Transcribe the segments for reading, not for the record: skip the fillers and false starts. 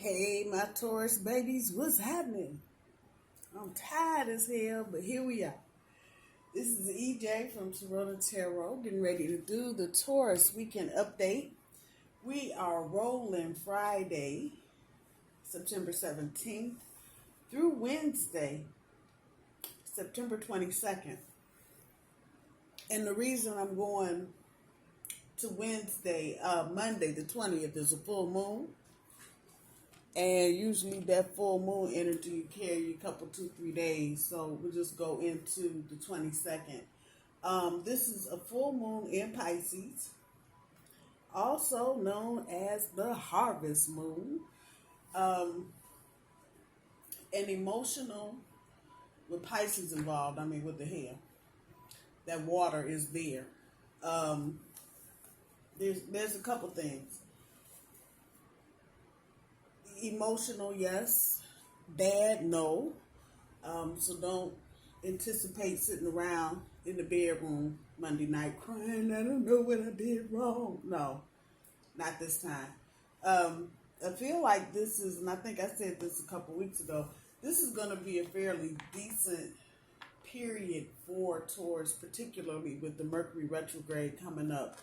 Hey, my Taurus babies, what's happening? I'm tired as hell, but here we are. This is EJ from Taurota Tarot, getting ready to do the Taurus weekend update. We are rolling Friday, September 17th, through Wednesday, September 22nd. And the reason I'm going to Monday the 20th, is a full moon. And usually that full moon energy carry a couple, 2-3 days. So we'll just go into the 22nd. This is a full moon in Pisces, also known as the harvest moon. And emotional, with Pisces involved, what the hell? That water is there. There's a couple things. Emotional, yes. Bad, no. So don't anticipate sitting around in the bedroom Monday night crying, I don't know what I did wrong. No, not this time. I feel like this is, and I think I said this a couple weeks ago, this is going to be a fairly decent period for Taurus, particularly with the Mercury Retrograde coming up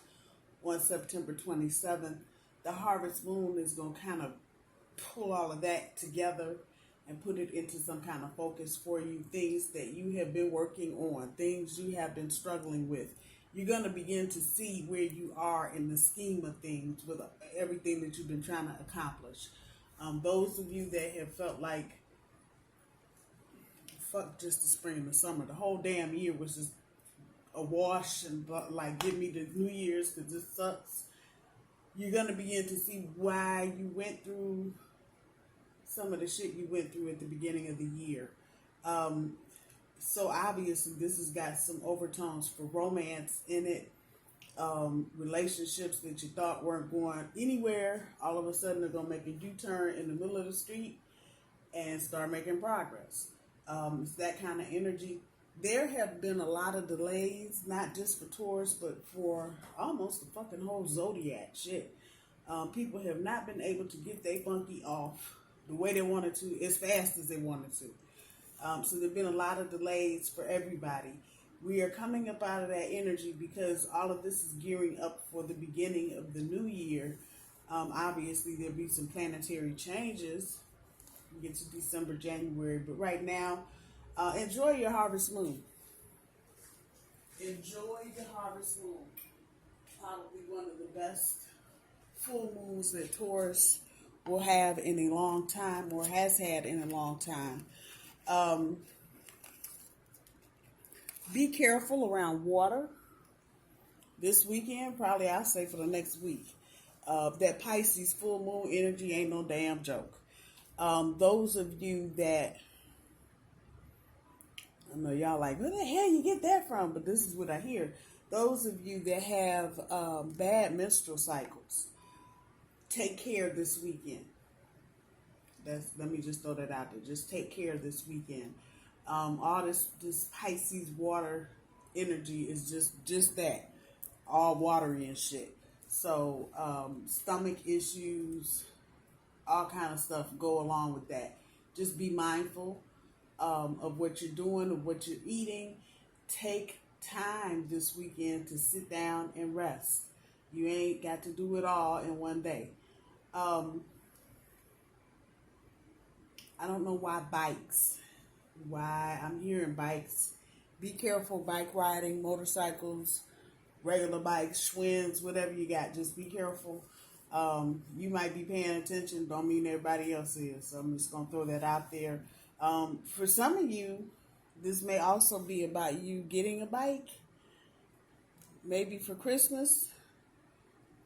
on September 27th. The harvest moon is going to kind of pull all of that together and put it into some kind of focus for you. Things that you have been working on, things you have been struggling with. You're going to begin to see where you are in the scheme of things with everything that you've been trying to accomplish. Those of you that have felt like, fuck just the spring and the summer, the whole damn year was just a wash and like give me the New Year's because this sucks. You're going to begin to see why you went through some of the shit you went through at the beginning of the year. So obviously this has got some overtones for romance in it. Relationships that you thought weren't going anywhere, all of a sudden they're going to make a U-turn in the middle of the street and start making progress. It's that kind of energy. There have been a lot of delays, not just for Taurus, but for almost the fucking whole zodiac shit. People have not been able to get their funky off the way they wanted to, as fast as they wanted to. So there have been a lot of delays for everybody. We are coming up out of that energy because all of this is gearing up for the beginning of the new year. Obviously, there'll be some planetary changes. We get to December, January, but right now, enjoy your harvest moon. Enjoy your harvest moon. Probably one of the best full moons that Taurus will have in a long time, or has had in a long time. Be careful around water this weekend, probably I'll say for the next week. That Pisces full moon energy ain't no damn joke. Those of you that, I know y'all like, where the hell you get that from? But this is what I hear. Those of you that have bad menstrual cycles, take care this weekend. Let me just throw that out there. Just take care this weekend. All this Pisces water energy is just that, all watery and shit. So stomach issues, all kind of stuff go along with that. Just be mindful of what you're doing, of what you're eating. Take time this weekend to sit down and rest. You ain't got to do it all in one day. I don't know why I'm hearing bikes. Be careful bike riding, motorcycles, regular bikes, Schwinn's, whatever you got. Just be careful. You might be paying attention, don't mean everybody else is. So I'm just going to throw that out there. For some of you, this may also be about you getting a bike. Maybe for Christmas.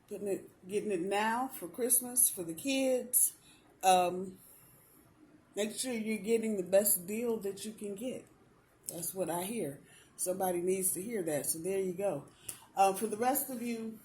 Getting it now for Christmas for the kids. Make sure you're getting the best deal that you can get. That's what I hear. Somebody needs to hear that. So there you go. For the rest of you,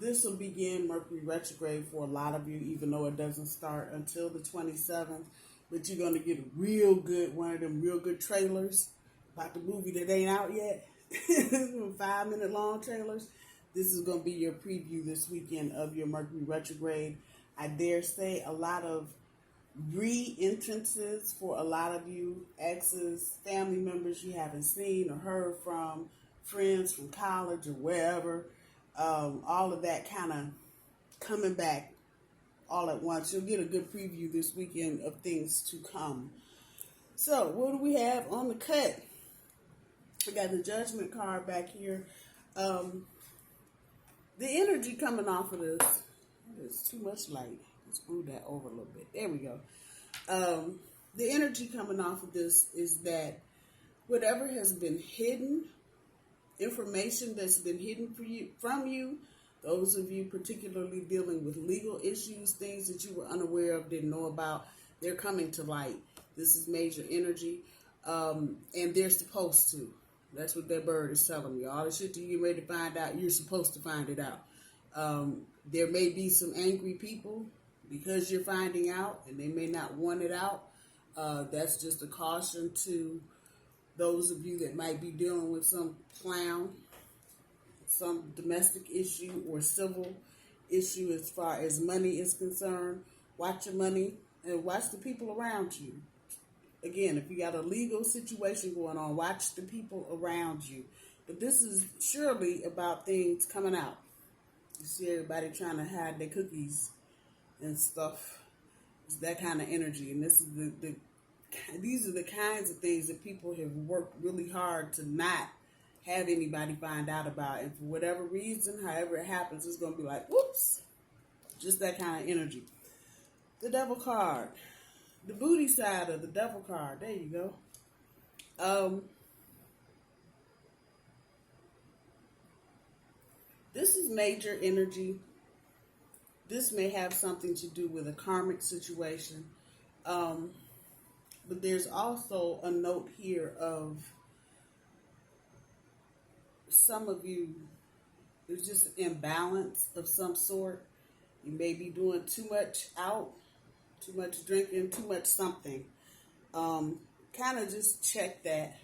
this will begin Mercury Retrograde for a lot of you, even though it doesn't start until the 27th. But you're going to get a real good, one of them real good trailers about the movie that ain't out yet. 5-minute long trailers. This is going to be your preview this weekend of your Mercury retrograde. I dare say a lot of re-entrances for a lot of you, exes, family members you haven't seen or heard from, friends from college or wherever. All of that kind of coming back all at once. You'll get a good preview this weekend of things to come. So, what do we have on the cut? We got the Judgment card back here. The energy coming off of this, there's too much light. Let's move that over a little bit. There we go. The energy coming off of this is that whatever has been hidden, information that's been hidden from you, those of you particularly dealing with legal issues, things that you were unaware of, didn't know about, they're coming to light. This is major energy, and they're supposed to. That's what that bird is telling me. All the shit that you're ready to find out, you're supposed to find it out. There may be some angry people because you're finding out, and they may not want it out. That's just a caution to those of you that might be dealing with some clown, some domestic issue or civil issue as far as money is concerned. Watch your money and watch the people around you. Again, if you got a legal situation going on, watch the people around you. But this is surely about things coming out. You see everybody trying to hide their cookies and stuff. It's that kind of energy. And this is these are the kinds of things that people have worked really hard to not have anybody find out about. And for whatever reason, however it happens, it's going to be like, whoops. Just that kind of energy. The Devil card. The booty side of the Devil card. There you go. This is major energy. This may have something to do with a karmic situation. But there's also a note here of some of you, there's just an imbalance of some sort. You may be doing too much out, too much drinking, too much something. Kind of just check that,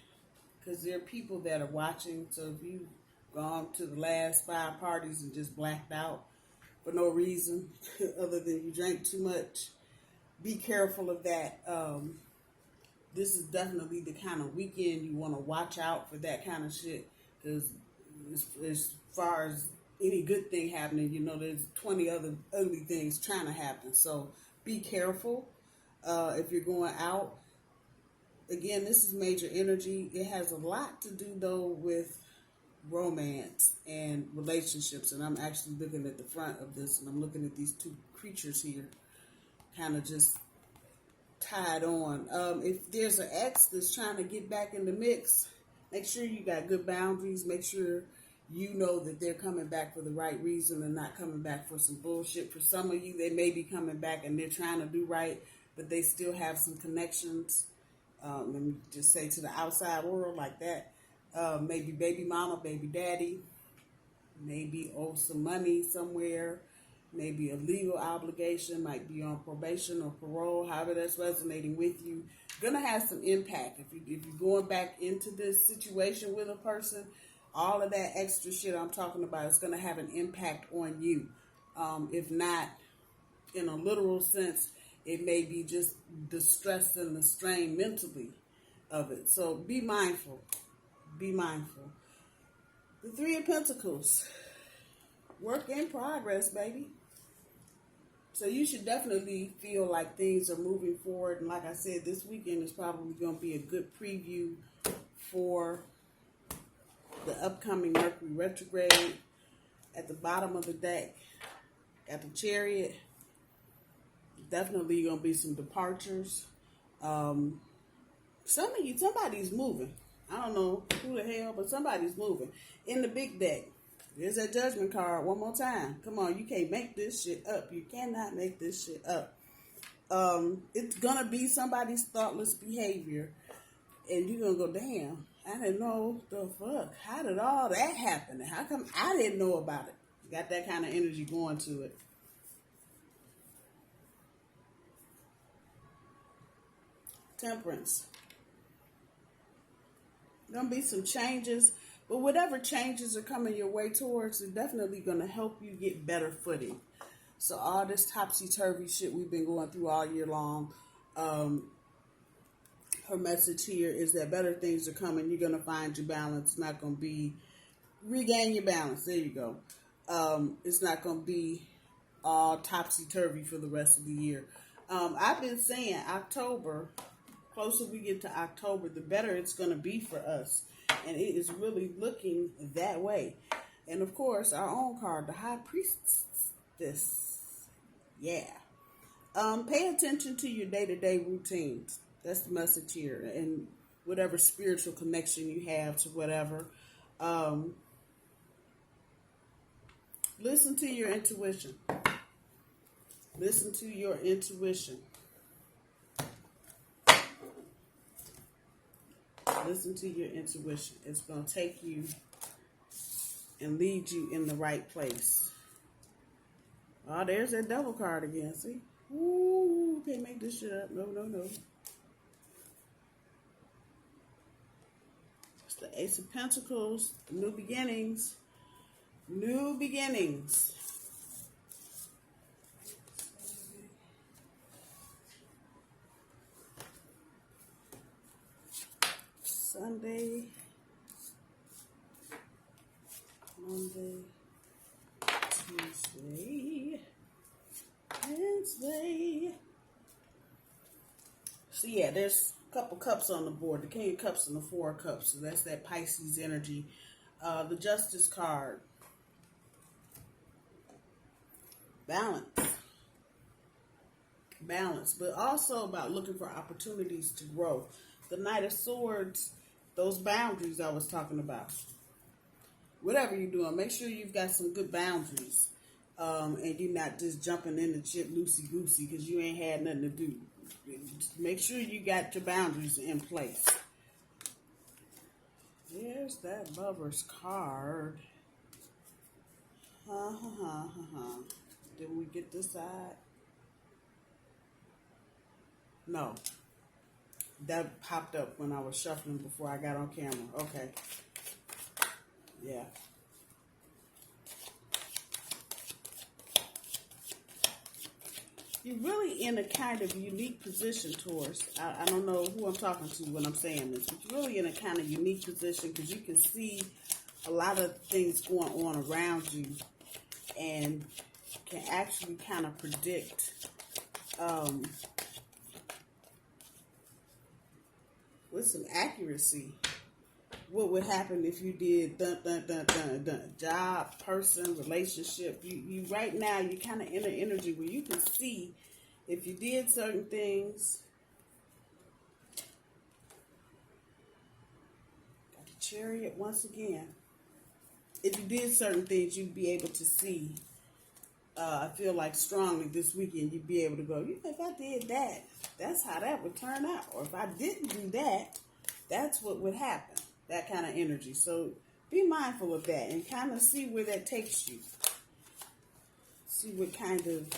because there are people that are watching. So if you've gone to the last 5 parties and just blacked out for no reason other than you drank too much, be careful of that. This is definitely the kind of weekend you want to watch out for that kind of shit, because as far as any good thing happening, you know, there's 20 other ugly things trying to happen. So be careful if you're going out. Again, this is major energy. It has a lot to do, though, with romance and relationships. And I'm actually looking at the front of this, and I'm looking at these 2 creatures here, kind of just tied on. If there's an ex that's trying to get back in the mix, make sure you got good boundaries. Make sure you know that they're coming back for the right reason and not coming back for some bullshit. For some of you, they may be coming back and they're trying to do right, but they still have some connections. Let me just say, to the outside world like that. Maybe baby mama, baby daddy, maybe owe some money somewhere, maybe a legal obligation, might be on probation or parole, however that's resonating with you. Gonna have some impact. If you're going back into this situation with a person, all of that extra shit I'm talking about is gonna have an impact on you. If not in a literal sense, it may be just the stress and the strain mentally of it. So be mindful. Be mindful. The 3 of Pentacles. Work in progress, baby. So you should definitely feel like things are moving forward. And like I said, this weekend is probably going to be a good preview for the upcoming Mercury Retrograde. At the bottom of the deck, got the Chariot. Definitely going to be some departures. Some of you, somebody's moving. I don't know who the hell, but somebody's moving. In the big deck, there's that Judgment card one more time. Come on, you can't make this shit up. You cannot make this shit up. It's going to be somebody's thoughtless behavior. And you're going to go, damn, I didn't know the fuck. How did all that happen? How come I didn't know about it? You got that kind of energy going to it. Temperance. Gonna be some changes But whatever changes are coming your way towards, is definitely going to help you get better footing. So all this topsy-turvy shit we've been going through all year long, her message here is that better things are coming. You're going to find your balance. It's not going to be, regain your balance. There you go. It's not going to be all topsy-turvy for the rest of the year. I've been saying October, closer we get to October, the better it's going to be for us. And it is really looking that way. And of course, our own card, the High Priestess. Yeah. Pay attention to your day-to-day routines. That's the message here. And whatever spiritual connection you have to whatever. Listen to your intuition. Listen to your intuition. Listen to your intuition. It's going to take you and lead you in the right place. Oh, there's that devil card again. See? Ooh, can't make this shit up. No, no, no. It's the Ace of Pentacles. New beginnings. New beginnings. Sunday, Monday, Tuesday, Wednesday. So yeah, there's a couple cups on the board. The King of Cups and the Four of Cups. So that's that Pisces energy. The Justice card. Balance. Balance. But also about looking for opportunities to grow. The Knight of Swords. Those boundaries I was talking about. Whatever you're doing, make sure you've got some good boundaries. And you're not just jumping in the shit loosey-goosey because you ain't had nothing to do. Just make sure you got your boundaries in place. There's that Lover's card. Did we get this side? No. That popped up when I was shuffling before I got on camera. Okay. Yeah. You're really in a kind of unique position, Taurus. I don't know who I'm talking to when I'm saying this, but you're really in a kind of unique position because you can see a lot of things going on around you and can actually kind of predict with some accuracy what would happen if you did job, person, relationship. You right now you're kind of in an energy where you can see if you did certain things. Got the Chariot once again. If you did certain things, you'd be able to see. I feel like strongly this weekend you'd be able to go, if I did that, that's how that would turn out. Or if I didn't do that, that's what would happen. That kind of energy. So be mindful of that and kind of see where that takes you. See what kind of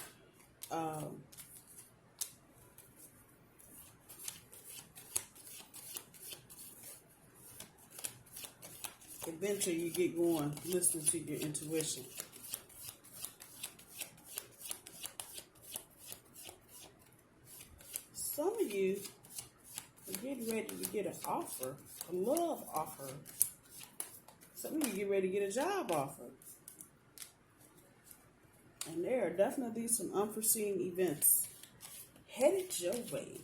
adventure you get going. Listen to your intuition. Some of you are getting ready to get an offer, a love offer. Some of you get ready to get a job offer. And there are definitely some unforeseen events headed your way.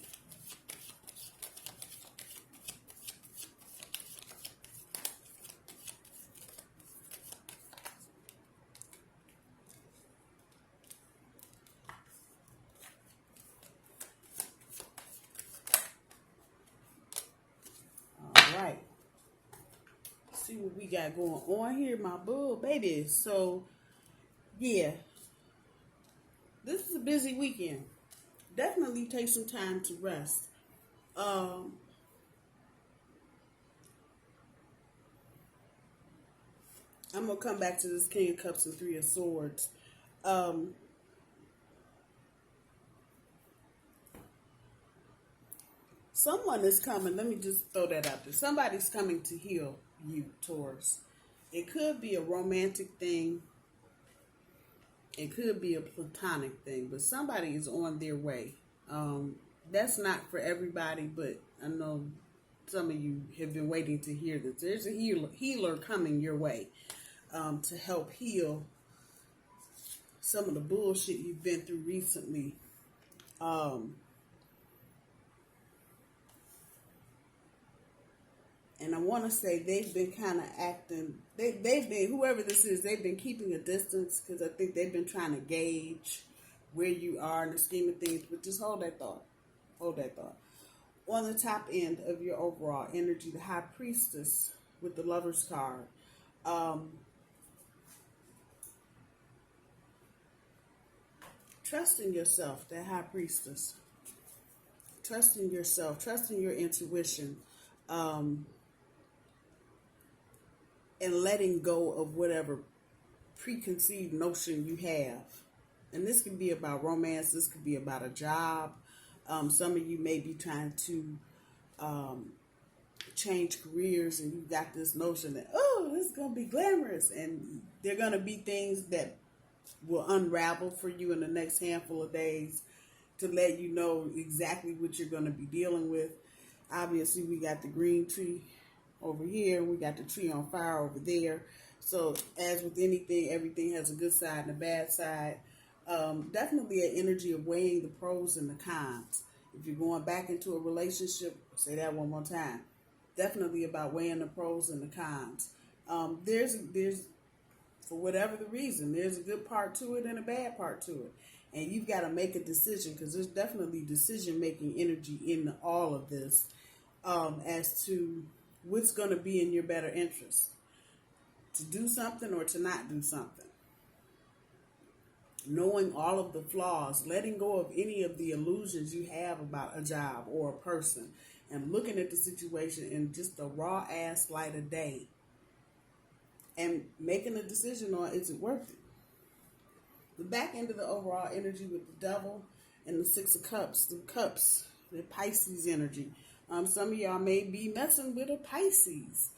Right. See what we got going on here, my bull babies. So, yeah. This is a busy weekend. Definitely take some time to rest. I'm going to come back to this King of Cups and Three of Swords. Someone is coming. Let me just throw that out there. Somebody's coming to heal you, Taurus. It could be a romantic thing. It could be a platonic thing, but somebody is on their way. That's not for everybody, but I know some of you have been waiting to hear this. There's a healer coming your way to help heal some of the bullshit you've been through recently. And I want to say they've been kind of acting, they've been, whoever this is, they've been keeping a distance because I think they've been trying to gauge where you are in the scheme of things. But just hold that thought. Hold that thought. On the top end of your overall energy, the High Priestess with the Lover's card. Trust in yourself, that High Priestess. Trust in yourself. Trust in your intuition. And letting go of whatever preconceived notion you have. And this can be about romance. This could be about a job. Some of you may be trying to change careers, and you've got this notion that, oh, this is going to be glamorous. And there are going to be things that will unravel for you in the next handful of days to let you know exactly what you're going to be dealing with. Obviously, we got the green tree over here. We got the tree on fire over there. So as with anything, everything has a good side and a bad side. Definitely an energy of weighing the pros and the cons. If you're going back into a relationship, say that one more time. Definitely about weighing the pros and the cons. There's for whatever the reason, there's a good part to it and a bad part to it. And you've got to make a decision, because there's definitely decision-making energy in all of this as to what's going to be in your better interest. To do something or to not do something. Knowing all of the flaws, letting go of any of the illusions you have about a job or a person, and looking at the situation in just the raw ass light of day and making a decision on, is it worth it? The back end of the overall energy with the Devil and the Six of Cups, the Pisces energy. Some of y'all may be messing with a Pisces.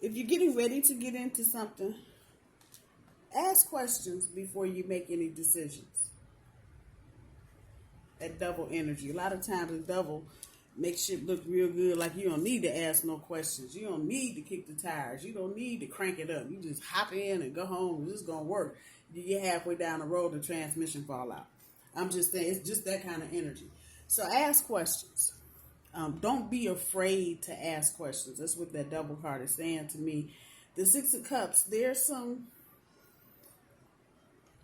If you're getting ready to get into something, ask questions before you make any decisions. That Devil energy. A lot of times the Devil makes shit look real good, like you don't need to ask no questions. You don't need to kick the tires. You don't need to crank it up. You just hop in and go home. It's going to work. You get halfway down the road, the transmission fall out. I'm just saying, it's just that kind of energy. So ask questions. Don't be afraid to ask questions. That's what that Devil card is saying to me. The Six of Cups, there's some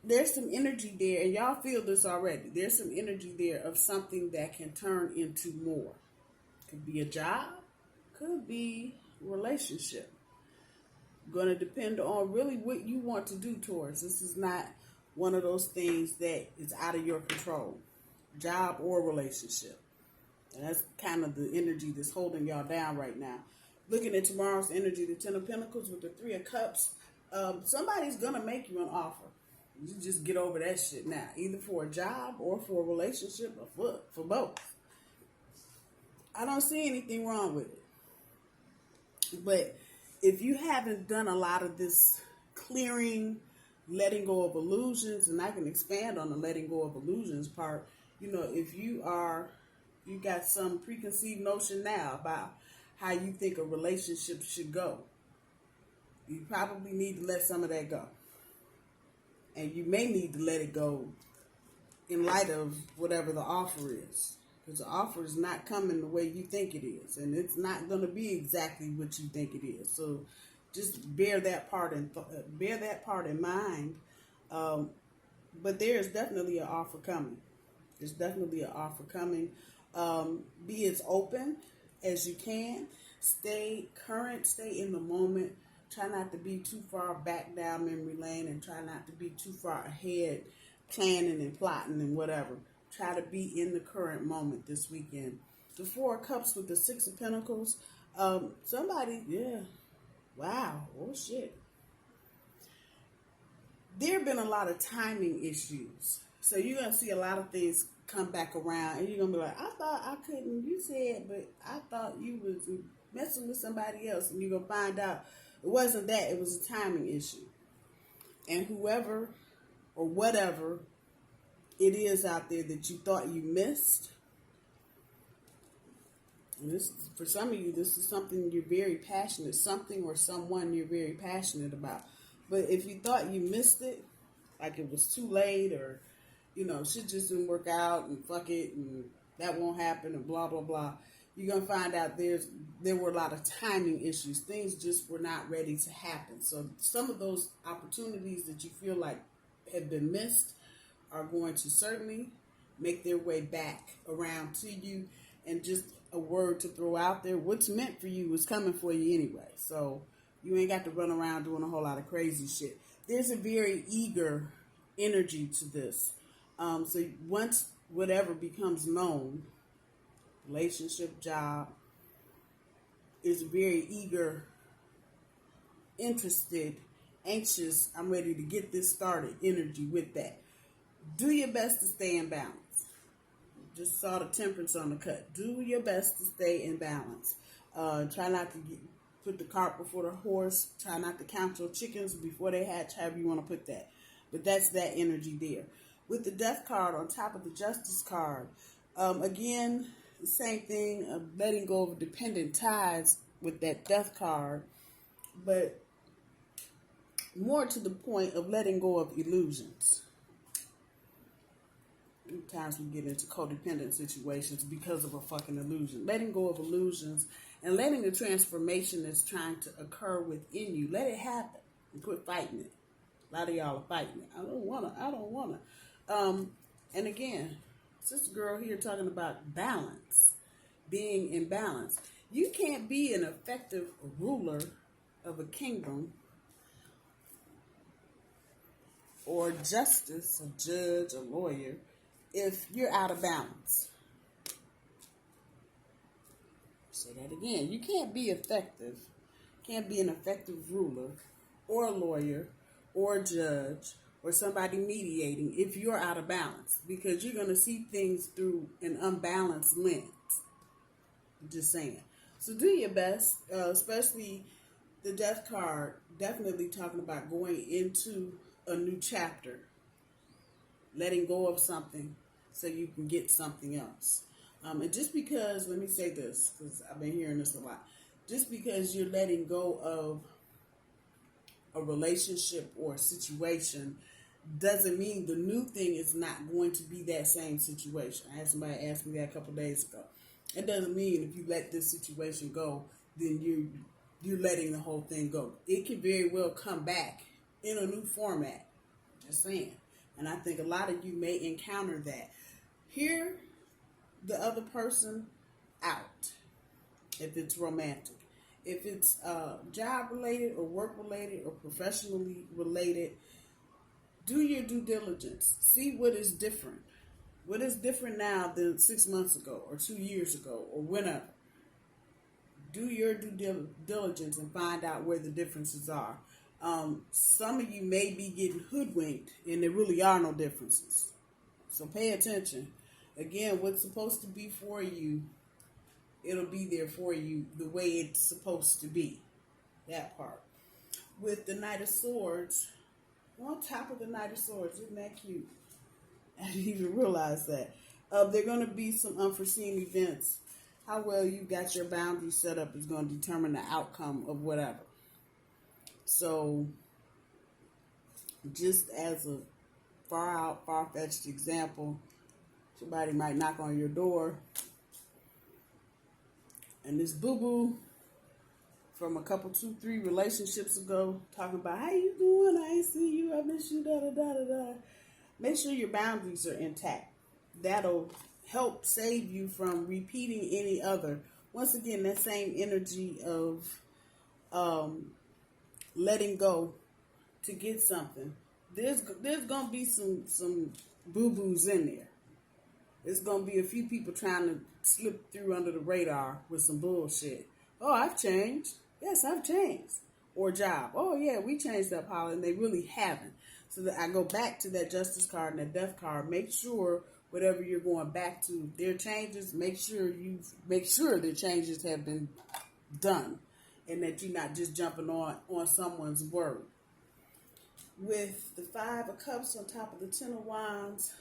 energy there, and y'all feel this already. There's some energy there of something that can turn into more. Could be a job, could be a relationship. Going to depend on really what you want to do towards. This is not one of those things that is out of your control. Job or relationship. And that's kind of the energy that's holding y'all down right now. Looking at tomorrow's energy, the Ten of Pentacles with the Three of Cups, somebody's going to make you an offer. You just get over that shit now. Either for a job or for a relationship or for both. I don't see anything wrong with it. But if you haven't done a lot of this clearing, letting go of illusions, and I can expand on the letting go of illusions part, if you got some preconceived notion now about how you think a relationship should go, you probably need to let some of that go. And you may need to let it go in light of whatever the offer is. Because the offer is not coming the way you think it is. And it's not going to be exactly what you think it is. So just bear that part in mind. But there is definitely an offer coming. There's definitely an offer coming. Be as open as you can. Stay current. Stay in the moment. Try not to be too far back down memory lane, and try not to be too far ahead planning and plotting and whatever. Try to be in the current moment this weekend. The Four of Cups with the Six of Pentacles. Somebody, yeah. Wow. Oh, shit. There have been a lot of timing issues. So you're going to see a lot of things come back around, and you're gonna be like, I thought I couldn't. You said, but I thought you was messing with somebody else, and you're gonna find out it wasn't that. It was a timing issue. And whoever or whatever it is out there that you thought you missed, and this, for some of you, this is something you're very passionate, something or someone you're very passionate about. But if you thought you missed it, like it was too late, or shit just didn't work out, and fuck it, and that won't happen, and blah blah blah, you're gonna find out there were a lot of timing issues. Things just were not ready to happen. So some of those opportunities that you feel like have been missed are going to certainly make their way back around to you. And just a word to throw out there: what's meant for you is coming for you anyway. So you ain't got to run around doing a whole lot of crazy shit. There's a very eager energy to this. So once whatever becomes known, relationship, job, is very eager, interested, anxious, I'm ready to get this started energy with that. Do your best to stay in balance. Just saw the temperance on the cut. Do your best to stay in balance. Try not to put the cart before the horse. Try not to count your chickens before they hatch, however you want to put that. But that's that energy there. With the Death card on top of the Justice card, again, the same thing, letting go of dependent ties with that Death card, but more to the point of letting go of illusions. Sometimes we get into codependent situations because of a fucking illusion. Letting go of illusions and letting the transformation that's trying to occur within you, let it happen and quit fighting it. A lot of y'all are fighting it. I don't wanna. And again, sister girl here talking about balance, being in balance. You can't be an effective ruler of a kingdom or justice, a judge, a lawyer, if you're out of balance. Say that again. You can't be effective, can't be an effective ruler or a lawyer or a judge or somebody mediating if you're out of balance, because you're going to see things through an unbalanced lens. Just saying. So do your best, especially the Death card, definitely talking about going into a new chapter, letting go of something so you can get something else. And just because, let me say this, because I've been hearing this a lot, just because you're letting go of a relationship or a situation doesn't mean the new thing is not going to be that same situation. I had somebody ask me that a couple days ago. It doesn't mean if you let this situation go, then you're letting the whole thing go. It can very well come back in a new format. Just saying. And I think a lot of you may encounter that. Hear the other person out, if it's romantic. If it's job related or work related or professionally related, do your due diligence. See what is different. What is different now than 6 months ago or 2 years ago or whenever. Do your due diligence and find out where the differences are. Some of you may be getting hoodwinked and there really are no differences. So pay attention. Again, what's supposed to be for you, it'll be there for you the way it's supposed to be. That part. With the Knight of Swords, on top of the Knight of Swords, isn't that cute? I didn't even realize that. There are going to be some unforeseen events. How well you got your boundaries set up is going to determine the outcome of whatever. So, just as a far-fetched example, somebody might knock on your door, and this boo-boo from a couple, 2, 3 relationships ago, talking about, how you doing? I ain't see you. I miss you, da-da-da-da-da. Make sure your boundaries are intact. That'll help save you from repeating any other. Once again, that same energy of letting go to get something. There's gonna be some boo-boos in there. There's gonna be a few people trying to slip through under the radar with some bullshit. Oh, I've changed. Yes, I've changed. Or job. Oh yeah, we changed up, Holly, and they really haven't. So that I go back to that Justice card and that Death card. Make sure whatever you're going back to. Their changes, make sure the changes have been done, and that you're not just jumping on someone's word. With the 5 of Cups on top of the 10 of Wands,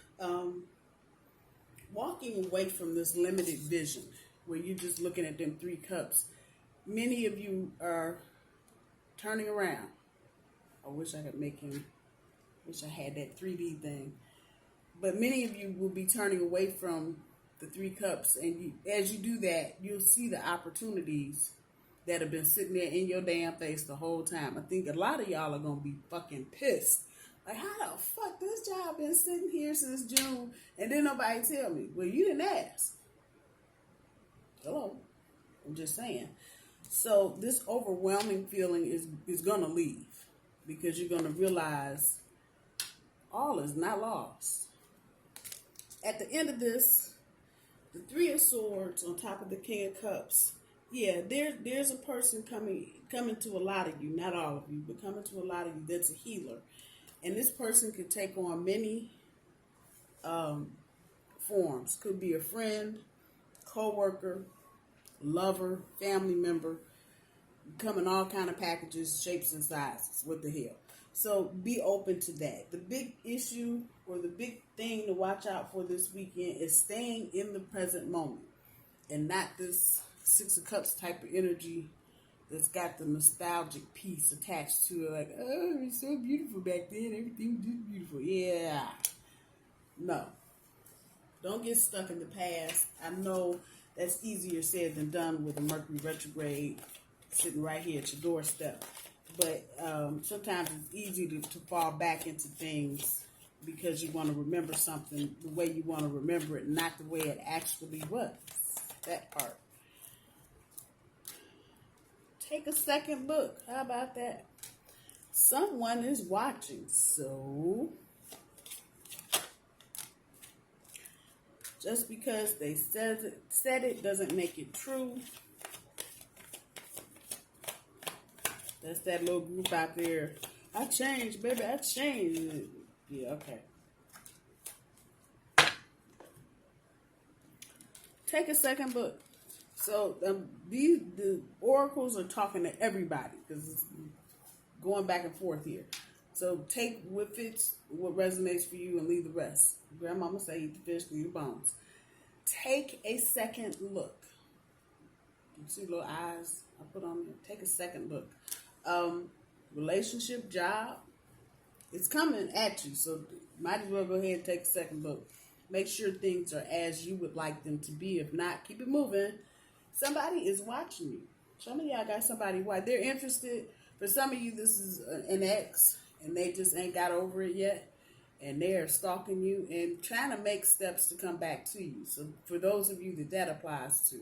walking away from this limited vision where you're just looking at them 3 cups. Many of you are turning around. I wish I had that 3D thing. But many of you will be turning away from the 3 cups, and as you do that, you'll see the opportunities that have been sitting there in your damn face the whole time. I think a lot of y'all are going to be fucking pissed. Like, how the fuck this job been sitting here since June and didn't nobody tell me? Well, you didn't ask. Hello. I'm just saying. So this overwhelming feeling is going to leave, because you're going to realize all is not lost. At the end of this, the 3 of Swords on top of the King of Cups. Yeah, there's a person coming to a lot of you, not all of you, but coming to a lot of you that's a healer. And this person could take on many forms. Could be a friend, co-worker, lover, family member, come in all kind of packages, shapes, and sizes. What the hell? So be open to that. The big issue or the big thing to watch out for this weekend is staying in the present moment and not this 6 of Cups type of energy that's got the nostalgic piece attached to it. Like, oh, it was so beautiful back then. Everything was just beautiful. Yeah. No. Don't get stuck in the past. I know that's easier said than done with a Mercury Retrograde sitting right here at your doorstep. But sometimes it's easy to fall back into things because you want to remember something the way you want to remember it, not the way it actually was. That part. Take a second look. How about that? Someone is watching. So just because they said it doesn't make it true. That's that little group out there. I changed, baby. I changed. Yeah, okay. Take a second look. So the oracles are talking to everybody because it's going back and forth here. So take what fits, what resonates for you, and leave the rest. Grandmama say eat the fish, leave the bones. Take a second look. You see little eyes I put on there? Take a second look. Relationship, job, it's coming at you. So might as well go ahead and take a second look. Make sure things are as you would like them to be. If not, keep it moving. Somebody is watching you. Some of y'all got somebody why they're interested. For some of you, this is an ex, and they just ain't got over it yet, and they're stalking you and trying to make steps to come back to you. So for those of you that applies to.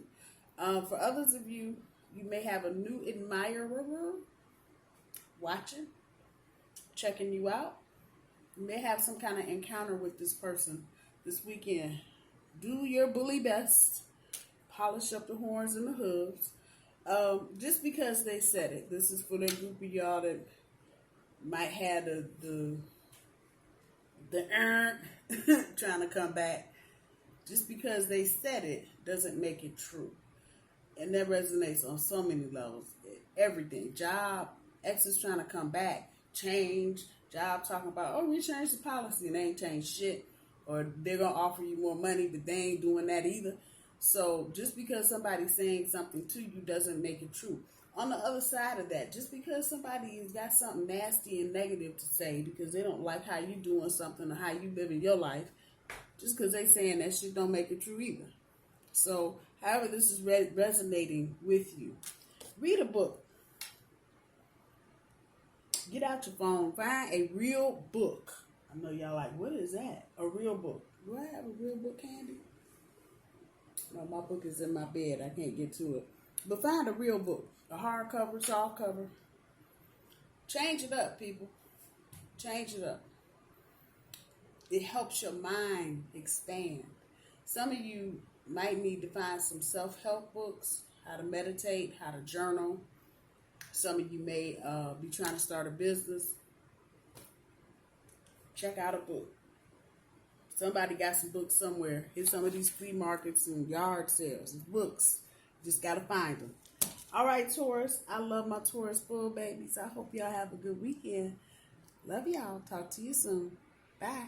For others of you, you may have a new admirer watching, checking you out. You may have some kind of encounter with this person this weekend. Do your bully best. Polish up the horns and the hooves. Just because they said it. This is for that group of y'all that might have the trying to come back. Just because they said it doesn't make it true. And that resonates on so many levels. Everything. Job, ex is trying to come back. Change. Job talking about, oh, we changed the policy and they ain't changed shit. Or they're going to offer you more money, but they ain't doing that either. So just because somebody's saying something to you doesn't make it true. On the other side of that, just because somebody has got something nasty and negative to say because they don't like how you doing something or how you living your life, just because they saying that shit don't make it true either. So however this is resonating with you, read a book. Get out your phone. Find a real book. I know y'all like, what is that? A real book. Do I have a real book handy? No, my book is in my bed. I can't get to it. But find a real book. A hardcover, softcover. Change it up, people. Change it up. It helps your mind expand. Some of you might need to find some self-help books. How to meditate, how to journal. Some of you may be trying to start a business. Check out a book. Somebody got some books somewhere. Hit some of these flea markets and yard sales. It's books. Just got to find them. All right, Taurus. I love my Taurus full babies. I hope y'all have a good weekend. Love y'all. Talk to you soon. Bye.